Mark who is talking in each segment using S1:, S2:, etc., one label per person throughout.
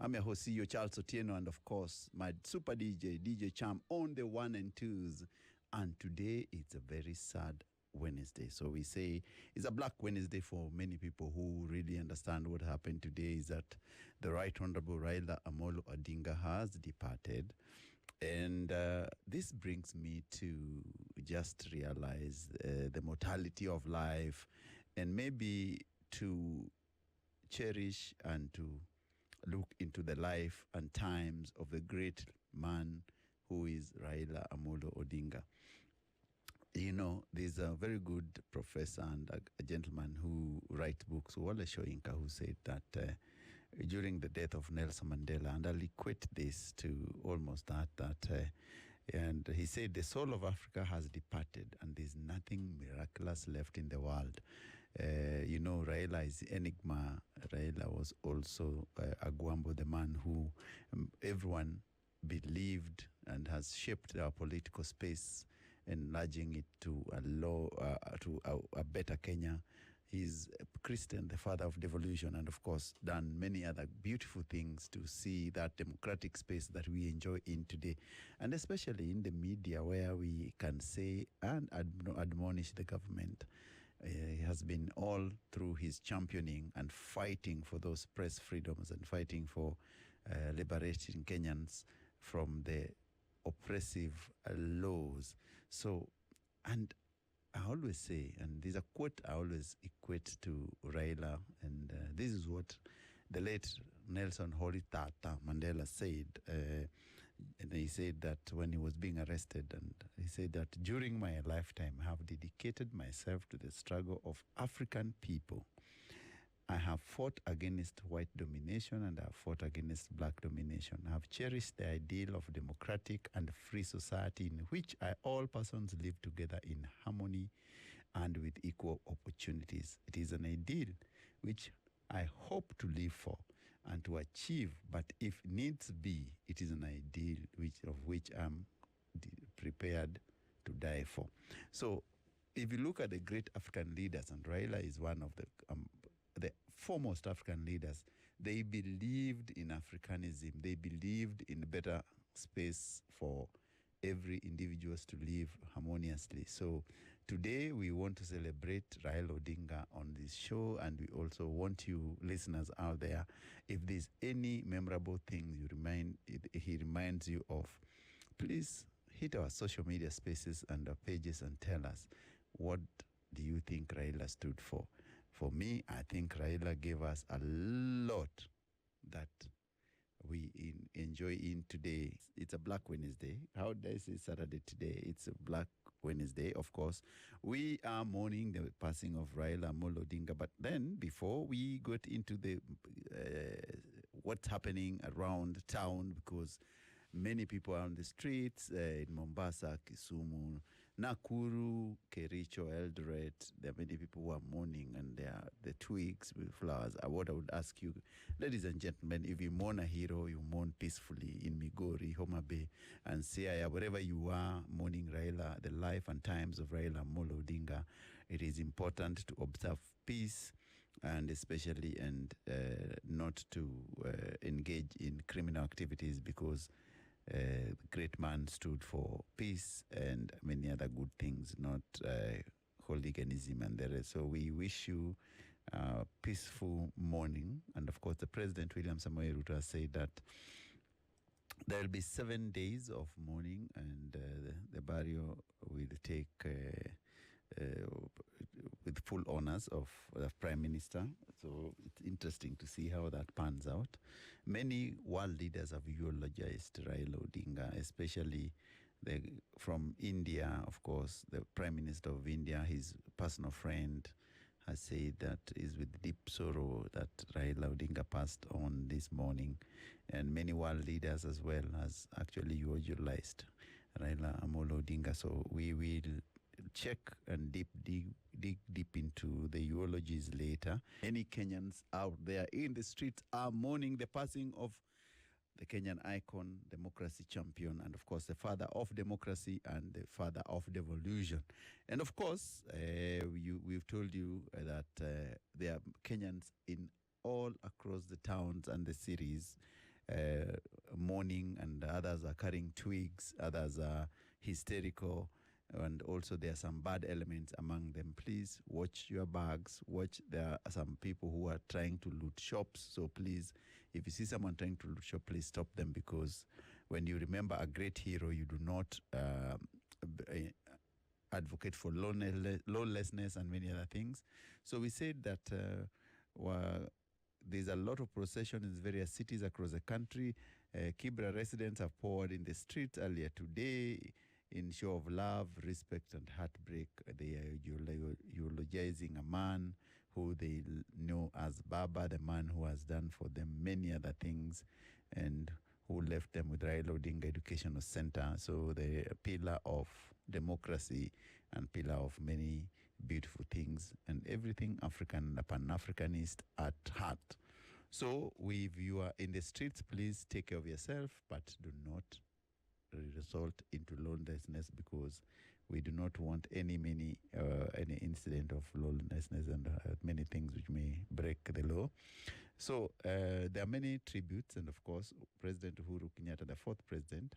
S1: I'm your host, CEO Charles Otieno, and of course, my super DJ Charm on the 1 and 2s. And today, it's a very sad Wednesday. So we say it's a Black Wednesday for many people who really understand what happened today is that the Right Honorable Raila Odinga has departed. And this brings me to just realize the mortality of life and maybe to cherish and to look into the life and times of the great man who is Raila Odinga. You know, there's a very good professor and a gentleman who writes books, Wale Soyinka, who said that during the death of Nelson Mandela, and I'll equate this to almost that and he said the soul of Africa has departed and there's nothing miraculous left in the world. You know, Raila is enigma. Raila was also Agwambo, the man who everyone believed and has shaped our political space, enlarging it to a better Kenya. He's a Christian, the father of devolution, and of course done many other beautiful things to see that democratic space that we enjoy in today, and especially in the media where we can say and admonish the government. He has been all through his championing and fighting for those press freedoms and fighting for liberating Kenyans from the oppressive laws. So, and I always say, and there's a quote I always equate to Raila, and this is what the late Nelson Tata Mandela said. And he said that when he was being arrested, and he said that during my lifetime, I have dedicated myself to the struggle of African people. I have fought against white domination and I have fought against black domination. I have cherished the ideal of democratic and free society in which all persons live together in harmony and with equal opportunities. It is an ideal which I hope to live for and to achieve, but if needs be, it is an ideal of which I'm prepared to die for. So if you look at the great African leaders, and Raila is one of the foremost African leaders, they believed in Africanism. They believed in a better space for every individual to live harmoniously. So today we want to celebrate Raila Odinga on this show, and we also want you listeners out there, if there's any memorable thing he reminds you of, please hit our social media spaces and our pages and tell us, what do you think Raila stood for? For me, I think Raila gave us a lot that we enjoy in today. It's a Black Wednesday. How did I say Saturday today? It's a Black Wednesday, of course. We are mourning the passing of Raila Odinga. But then, before we got into the what's happening around town, because many people are on the streets in Mombasa, Kisumu, Nakuru, Kericho, Eldoret. There are many people who are mourning, and there are the twigs with flowers. What I would ask you, ladies and gentlemen, if you mourn a hero, you mourn peacefully in Migori, Homa Bay, and Siaya, wherever you are, mourning Raila, the life and times of Raila Odinga. It is important to observe peace, and especially not to engage in criminal activities, because the great man stood for peace and many other good things, not hooliganism and the rest. So we wish you a peaceful morning. And of course, the President William Samoei Ruto has said that there will be 7 days of mourning, and the burial will take with full honors of the Prime Minister. So it's interesting to see how that pans out. Many world leaders have eulogized Raila Odinga, especially from India, of course. The Prime Minister of India, his personal friend, has said that is with deep sorrow that Raila Odinga passed on this morning. And many world leaders as well has actually eulogized Raila Odinga. So we will check and dig deep into the eulogies later. Many Kenyans out there in the streets are mourning the passing of the Kenyan icon, democracy champion, and of course the father of democracy and the father of devolution. And of course, we've told you that there are Kenyans in all across the towns and the cities mourning, and others are carrying twigs, others are hysterical, and also there are some bad elements among them. Please watch your bags. Watch, there are some people who are trying to loot shops. So please, if you see someone trying to loot shop, please stop them, because when you remember a great hero, you do not advocate for lawlessness and many other things. So we said that there's a lot of procession in various cities across the country. Kibra residents have poured in the streets earlier today in show of love, respect, and heartbreak. They are eulogizing a man who they know as Baba, the man who has done for them many other things, and who left them with Raila Odinga Educational Center. So the pillar of democracy and pillar of many beautiful things, and everything African, Pan-Africanist at heart. So if you are in the streets, please take care of yourself, but do not result into lawlessness, because we do not want any incident of lawlessness and many things which may break the law. So there are many tributes, and of course, President Uhuru Kenyatta, the fourth president,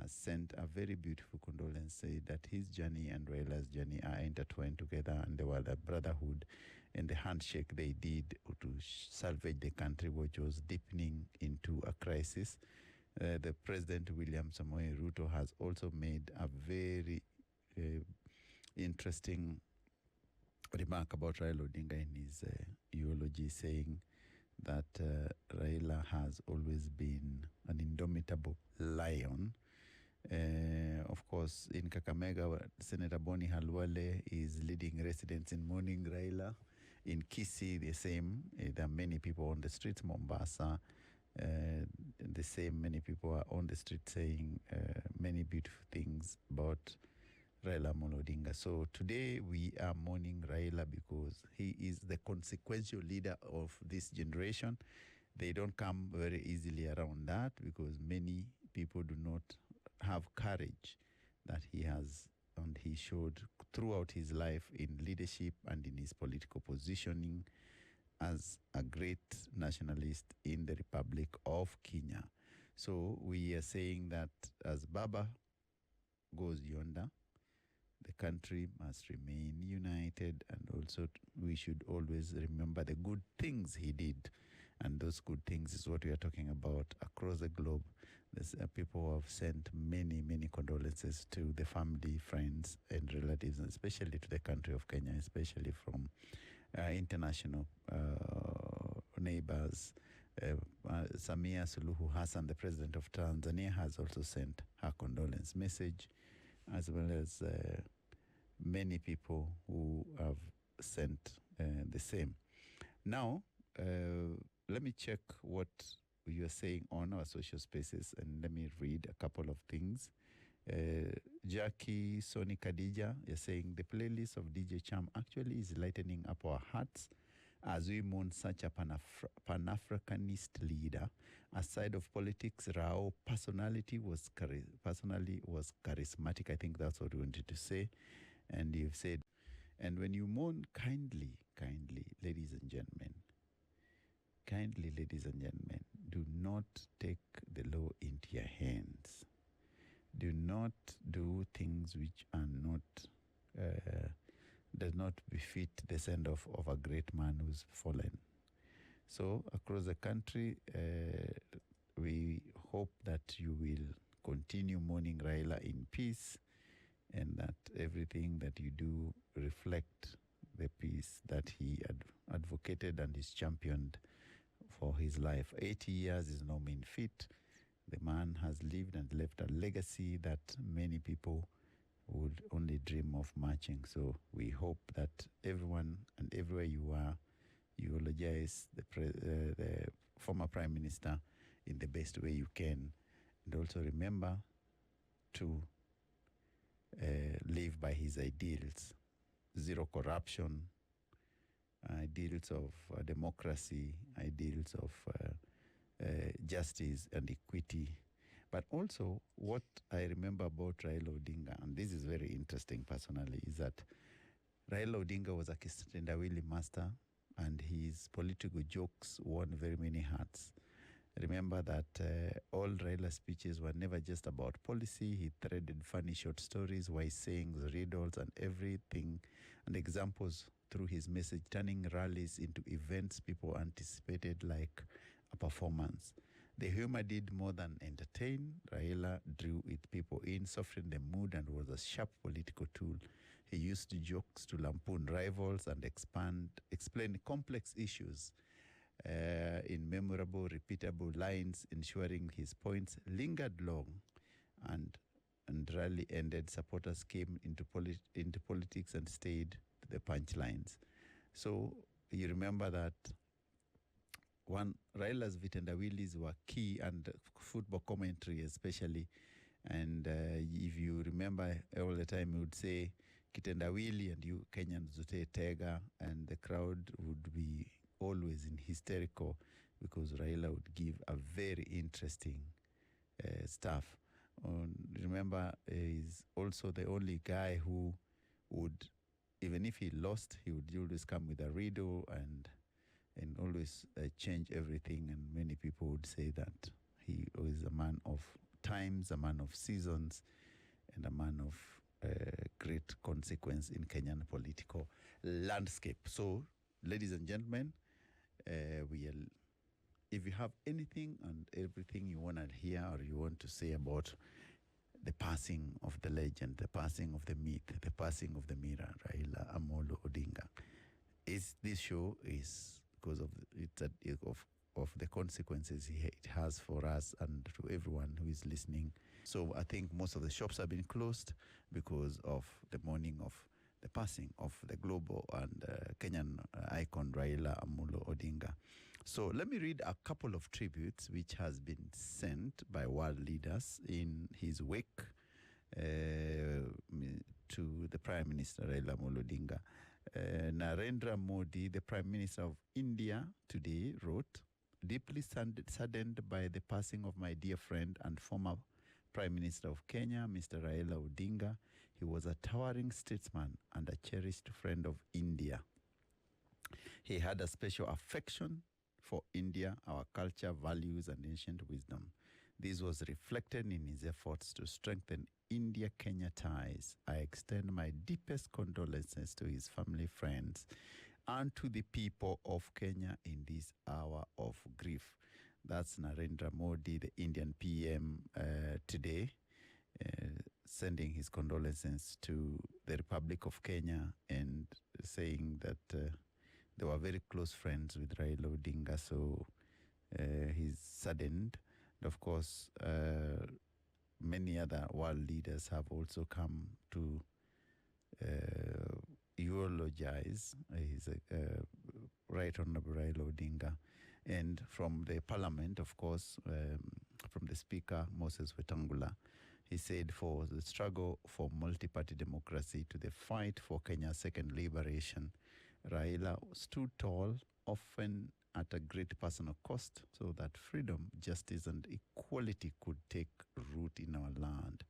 S1: has sent a very beautiful condolence, say that his journey and Raila's journey are intertwined together, and they were the brotherhood and the handshake they did to salvage the country, which was deepening into a crisis. The President William Samoei Ruto has also made a very interesting remark about Raila Odinga in his eulogy, saying that Raila has always been an indomitable lion. Of course, in Kakamega, Senator Boni Halwale is leading residents in mourning Raila. In Kisii, the same. There are many people on the streets. Mombasa, the same. Many people are on the street saying many beautiful things about Raila Odinga. So today we are mourning Raila because he is the consequential leader of this generation. They don't come very easily around that, because many people do not have courage that he has, and he showed throughout his life in leadership and in his political positioning as a great nationalist in the Republic of Kenya. So we are saying that as Baba goes yonder, the country must remain united, and also we should always remember the good things he did. And those good things is what we are talking about across the globe. There's people who have sent many, many condolences to the family, friends, and relatives, and especially to the country of Kenya, especially from international neighbors. Samia Suluhu Hassan, the president of Tanzania, has also sent her condolence message, as well as many people who have sent the same. Now, let me check what you are saying on our social spaces, and let me read a couple of things. Jackie Soni Khadija, you're saying the playlist of DJ Cham actually is lightening up our hearts as we mourn such a Pan-Africanist leader. Aside of politics, Rao personally was charismatic. I think that's what we wanted to say. And you've said, and when you mourn, kindly, ladies and gentlemen, do not take the law into your hands. Do not do things which are not, does not befit the send-off of a great man who's fallen. So across the country, we hope that you will continue mourning Raila in peace, and that everything that you do reflect the peace that he advocated and is championed for his life. 80 years is no mean feat. The man has lived and left a legacy that many people would only dream of matching. So we hope that everyone and everywhere you are, you eulogize the former Prime Minister in the best way you can. And also remember to live by his ideals: zero corruption, ideals of democracy, ideals of justice and equity. But also what I remember about Raila Odinga, and this is very interesting personally, is that Raila Odinga was a kitendawili master, and his political jokes won very many hearts. Remember that all Raila's speeches were never just about policy. He threaded funny short stories, wise sayings, riddles, and everything, and examples through his message, turning rallies into events people anticipated like a performance. The humor did more than entertain. Raila drew it people in, softened the mood, and was a sharp political tool. He used jokes to lampoon rivals and explain complex issues in memorable, repeatable lines, ensuring his points lingered long and rarely ended. Supporters came into politics and stayed to the punchlines. So you remember that one Raila's Vitandawilis were key, and football commentary especially. And if you remember, all the time he would say Kitendawili and you Kenyan Zute Tega, and the crowd would be always in hysterical because Raila would give a very interesting stuff. Remember, he's also the only guy who would, even if he lost, he would always come with a riddle and always change everything. And many people would say that he was a man of times, a man of seasons, and a man of great consequence in Kenyan political landscape. So, ladies and gentlemen, if you have anything and everything you want to hear or you want to say about the passing of the legend, the passing of the myth, the passing of the mirror, Raila Amolo Odinga, this show is because of the consequences it has for us and to everyone who is listening. So I think most of the shops have been closed because of the mourning of the passing of the global and Kenyan icon Raila Amolo Odinga. So let me read a couple of tributes which has been sent by world leaders in his wake to the Prime Minister Raila Amolo Odinga. Narendra Modi, the Prime Minister of India, today wrote, "Deeply saddened by the passing of my dear friend and former Prime Minister of Kenya, Mr. Raila Odinga. He was a towering statesman and a cherished friend of India. He had a special affection for India, our culture, values, and ancient wisdom. This was reflected in his efforts to strengthen India-Kenya ties. I extend my deepest condolences to his family, friends, and to the people of Kenya in this hour of grief." That's Narendra Modi, the Indian PM, today, sending his condolences to the Republic of Kenya and saying that they were very close friends with Raila Odinga, so he's saddened. And of course, many other world leaders have also come to eulogize his Right Honorable Raila Odinga. And from the parliament, of course, from the speaker, Moses Wetangula, he said, "For the struggle for multi-party democracy to the fight for Kenya's second liberation, Raila stood tall, often at a great personal cost, so that freedom, justice, and equality could take root in our land.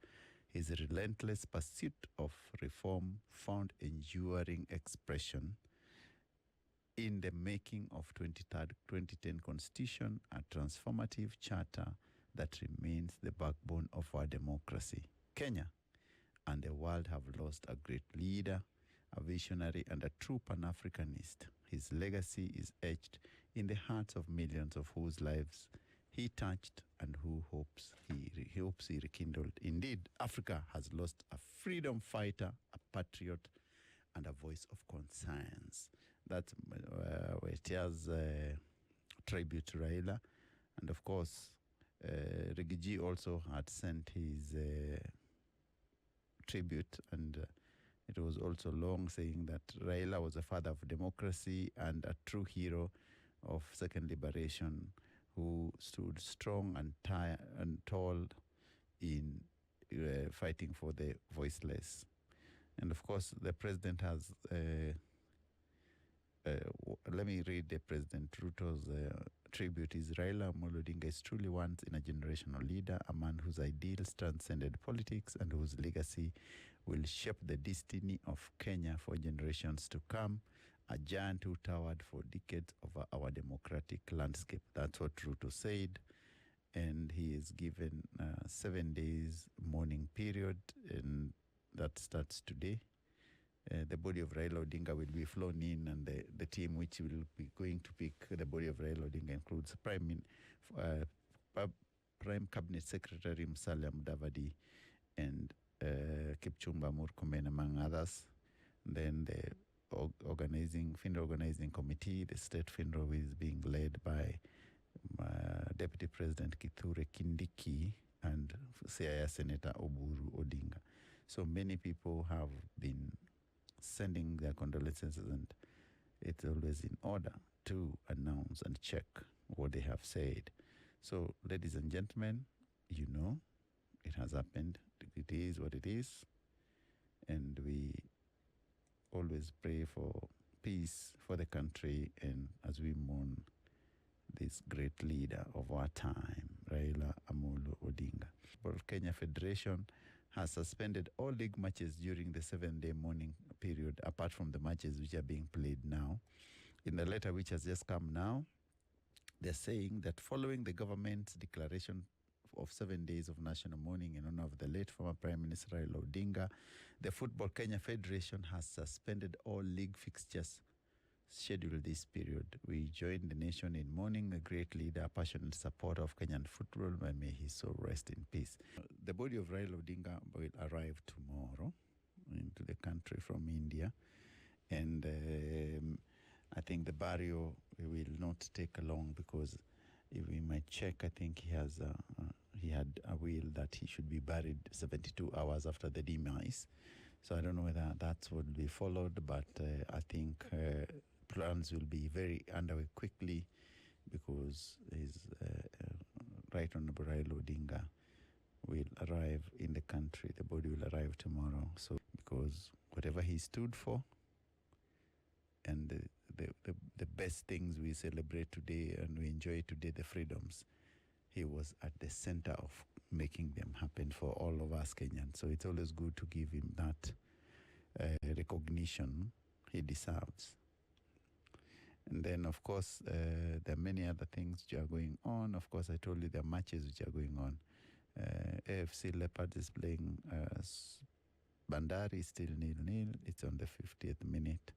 S1: His relentless pursuit of reform found enduring expression in the making of 2010 Constitution, a transformative charter that remains the backbone of our democracy. Kenya and the world have lost a great leader, a visionary, and a true Pan-Africanist. His legacy is etched in the hearts of millions of whose lives he touched and who hopes he rekindled. Indeed, Africa has lost a freedom fighter, a patriot, and a voice of conscience." That's Wetia's tribute to Raila. And of course, Rigiji also had sent his tribute, and it was also long, saying that Raila was a father of democracy and a true hero of second liberation, who stood strong and tall in fighting for the voiceless. And of course, the president has let me read the President Ruto's tribute. Is Raila Amolo Odinga is truly once in a generational leader, a man whose ideals transcended politics and whose legacy will shape the destiny of Kenya for generations to come, a giant who towered for decades over our democratic landscape. That's what Ruto said. he is given 7 days mourning period, and that starts today. The body of Raila Odinga will be flown in, and the team which will be going to pick the body of Raila Odinga includes Prime Cabinet Secretary Musalia Mudavadi and Kipchumba Murkomen, among others. Then the FINRA organizing committee, the state FINRA, is being led by Deputy President Kithure Kindiki and Siaya Senator Oburu Odinga. So many people have been sending their condolences, and it's always in order to announce and check what they have said. So, ladies and gentlemen, you know, it has happened. It is what it is. And we always pray for peace for the country, and as we mourn this great leader of our time, Raila Amolo Odinga. But Kenya Federation has suspended all league matches during the 7-day mourning period, apart from the matches which are being played now. In the letter which has just come now, they're saying that following the government's declaration of 7 days of national mourning in honor of the late former Prime Minister Raila Odinga, the Football Kenya Federation has suspended all league fixtures scheduled this period. We join the nation in mourning a great leader, a passionate supporter of Kenyan football, and may his soul rest in peace. The body of Raila Odinga will arrive tomorrow into the country from India, and I think the burial will not take long, because if we might check, I think he had a will that he should be buried 72 hours after the demise. So I don't know whether that would be followed, but I think plans will be very underway quickly, because his Right Honorable Raila Odinga will arrive in the country. The body will arrive tomorrow. So because whatever he stood for, and the best things we celebrate today and we enjoy today, the freedoms, he was at the center of making them happen for all of us Kenyans. So it's always good to give him that recognition he deserves. And then, of course, there are many other things which are going on. Of course, I told you there are matches which are going on. AFC Leopards is playing Bandari, still 0-0. It's on the 50th minute.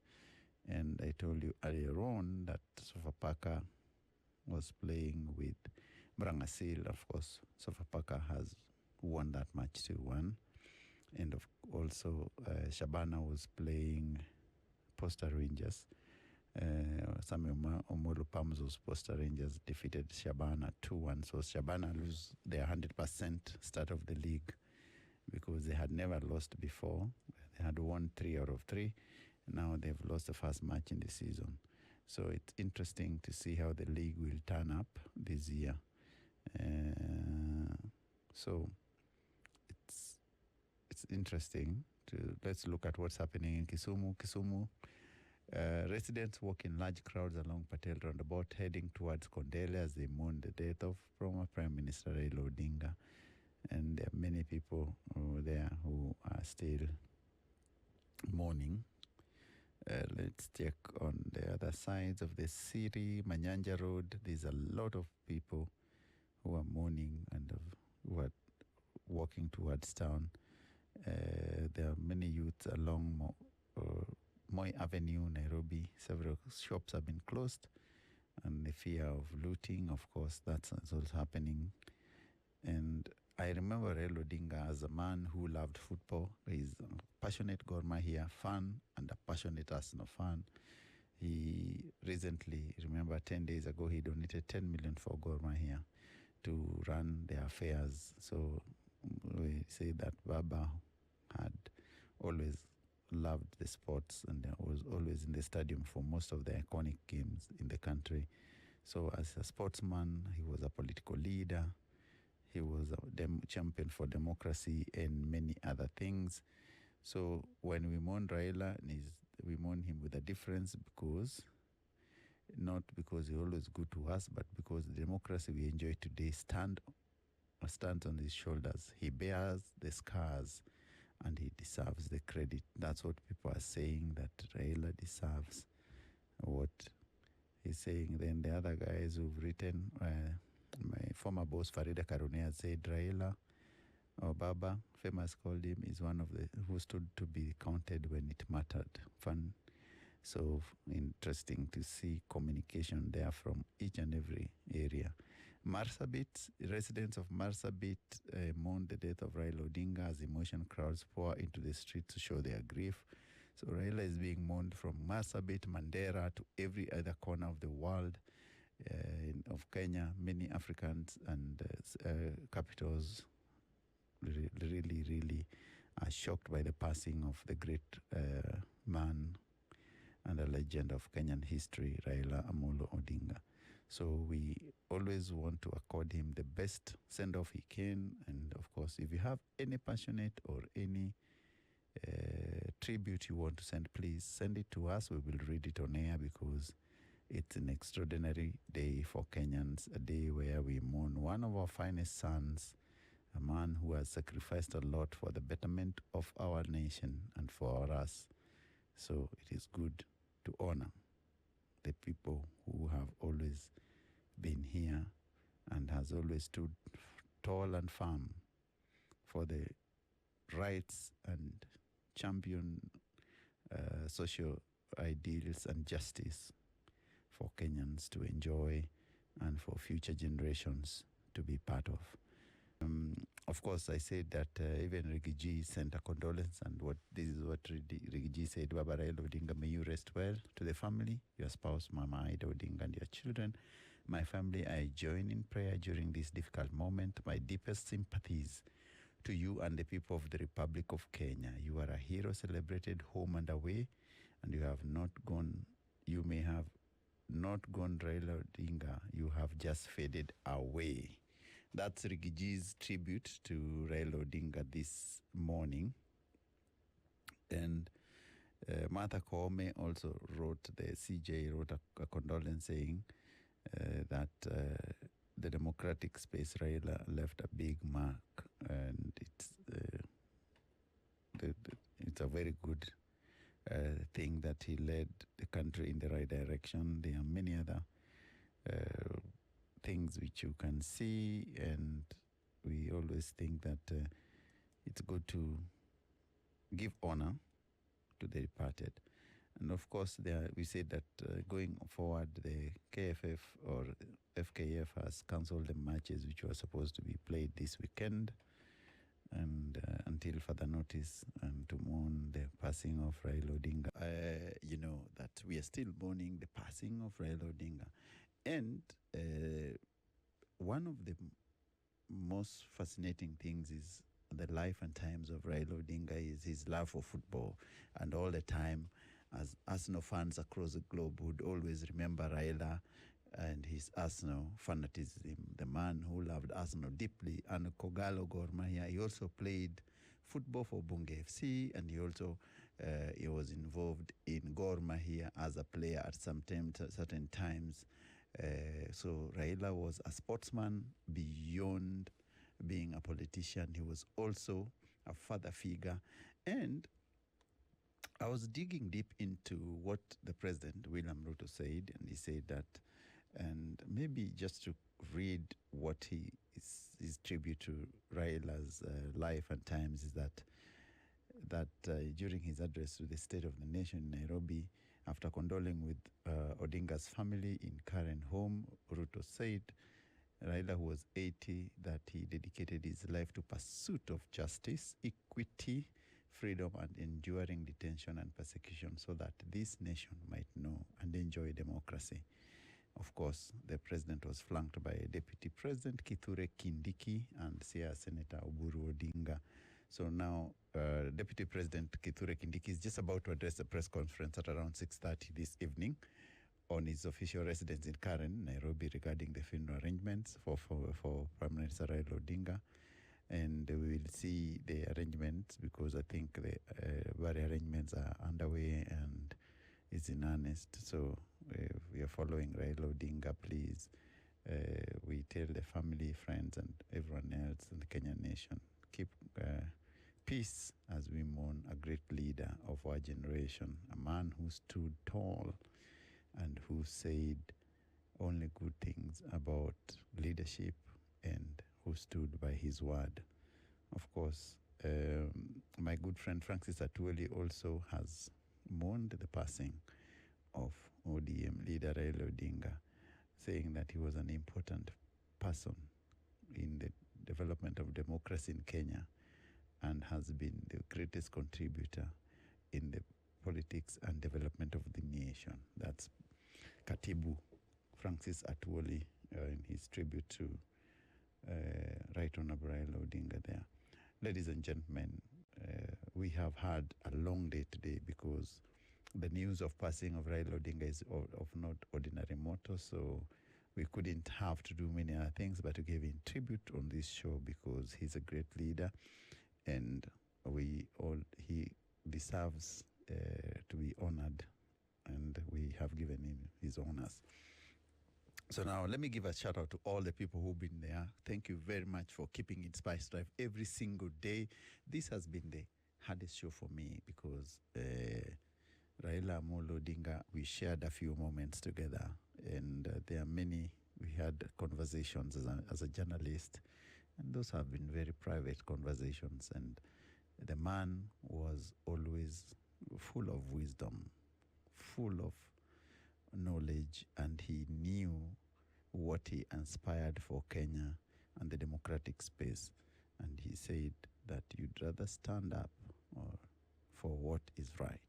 S1: And I told you earlier on that Sofapaka was playing with Brangasil. Of course, Sofapaka has won that match 2-1. And also Shabana was playing Posta Rangers. Samuel Omolo Pamzo's Posta Rangers defeated Shabana 2-1. So Shabana lose their 100% start of the league, because they had never lost before. They had won 3 out of 3. Now they've lost the first match in the season. So it's interesting to see how the league will turn up this year. So it's interesting. Let's look at what's happening in Kisumu. Residents walk in large crowds along Patel Roundabout, heading towards Kondele as they mourn the death of former Prime Minister Raila Odinga. And there are many people there who are still mourning. Let's check on the other sides of the city, Manyanja Road. There's a lot of people who are mourning and who are walking towards town. There are many youths along Moi Avenue, Nairobi. Several shops have been closed, and the fear of looting, of course, that's also happening. And I remember Raila Odinga as a man who loved football. He's a passionate Gor Mahia fan and a passionate Arsenal fan. He recently, remember 10 days ago, he donated 10 million for Gor Mahia to run their affairs. So we say that Baba had always loved the sports and was always in the stadium for most of the iconic games in the country. So as a sportsman, he was a political leader. He was a champion for democracy and many other things. So when we mourn Raila, we mourn him with a difference, because not because he's always good to us, but because the democracy we enjoy today stands on his shoulders. He bears the scars, and he deserves the credit. That's what people are saying, that Raila deserves what he's saying. Then the other guys who've written, My former boss, Farida Karunea, said Raila or Baba, famous called him, is one of the who stood to be counted when it mattered. Fun. So interesting to see communication there from each and every area. Marsabit, residents of Marsabit mourned the death of Raila Odinga as emotion crowds pour into the streets to show their grief. So Raila is being mourned from Marsabit, Mandera to every other corner of the world, of Kenya. Many Africans and capitals really are shocked by the passing of the great man and a legend of Kenyan history, Raila Amolo Odinga. So we always want to accord him the best send-off he can. And of course, if you have any passionate or any tribute you want to send, please send it to us. We will read it on air because it's an extraordinary day for Kenyans, a day where we mourn one of our finest sons, a man who has sacrificed a lot for the betterment of our nation and for us. So it is good to honor the people who have always been here and has always stood tall and firm for the rights and champion social ideals and justice for Kenyans to enjoy and for future generations to be part of. Of course, I said that even Rigiji sent a condolence, and this is what Rigiji said: Baba Raila Odinga, may you rest well. To the family, your spouse, Mama Ida Odinga, and your children, my family, I join in prayer during this difficult moment. My deepest sympathies to you and the people of the Republic of Kenya. You are a hero celebrated home and away, and you have not gone. You may have not gone, Raila Odinga. You have just faded away. That's Rigiji's tribute to Raila Odinga this morning. And Martha Koome also wrote, the CJ wrote a condolence saying that the democratic space Raila left a big mark, and it's a very good thing that he led the country in the right direction. There are many other things which you can see, and we always think that it's good to give honor to the departed. And of course, we said that going forward, the KFF or FKF has cancelled the matches which were supposed to be played this weekend, and until further notice, and to mourn the passing of Raila Odinga. You know that we are still mourning the passing of Raila Odinga. And one of the most fascinating things is the life and times of Raila Odinga is his love for football. And all the time, as Arsenal fans across the globe would always remember Raila and his Arsenal fanaticism, the man who loved Arsenal deeply. And Kogalo Gor Mahia, he also played football for Bunge FC, and he also he was involved in Gor Mahia as a player at certain times. So Raila was a sportsman beyond being a politician. He was also a father figure. And I was digging deep into what the President, William Ruto, said, and he said that, and maybe just to read what his tribute to Raila's life and times is that during his address to the State of the Nation in Nairobi, after condoling with Odinga's family in Karen home, Ruto said Raila, who was 80, that he dedicated his life to pursuit of justice, equity, freedom, and enduring detention and persecution so that this nation might know and enjoy democracy. Of course, the president was flanked by Deputy President Kithure Kindiki and Senator Oburu Odinga. So now, Deputy President Kithure Kindiki is just about to address the press conference at around 6:30 this evening on his official residence in Karen, Nairobi, regarding the funeral arrangements for Prime Minister Raila Odinga. And we will see the arrangements because I think the various arrangements are underway and is in earnest. So we are following Raila Odinga, please. We tell the family, friends, and everyone else in the Kenyan nation, keep peace as we mourn a great leader of our generation, a man who stood tall and who said only good things about leadership and who stood by his word. Of course, my good friend Francis Atwoli also has mourned the passing of ODM leader Raila Odinga, saying that he was an important person in the development of democracy in Kenya and has been the greatest contributor in the politics and development of the nation. That's Katibu Francis Atwoli in his tribute to Right Honorable Raila Odinga there. Ladies and gentlemen, we have had a long day today because the news of passing of Raila Odinga is of not ordinary matter, so we couldn't have to do many other things but to give him tribute on this show because he's a great leader and he deserves to be honored, and we have given him his honors. So now let me give a shout out to all the people who've been there. Thank you very much for keeping it Spice Drive every single day. This has been the hardest show for me because Raila Odinga, we shared a few moments together, and there are many. We had conversations as a journalist, and those have been very private conversations. And the man was always full of wisdom, full of knowledge, and he knew what he inspired for Kenya and the democratic space. And he said that you'd rather stand up for what is right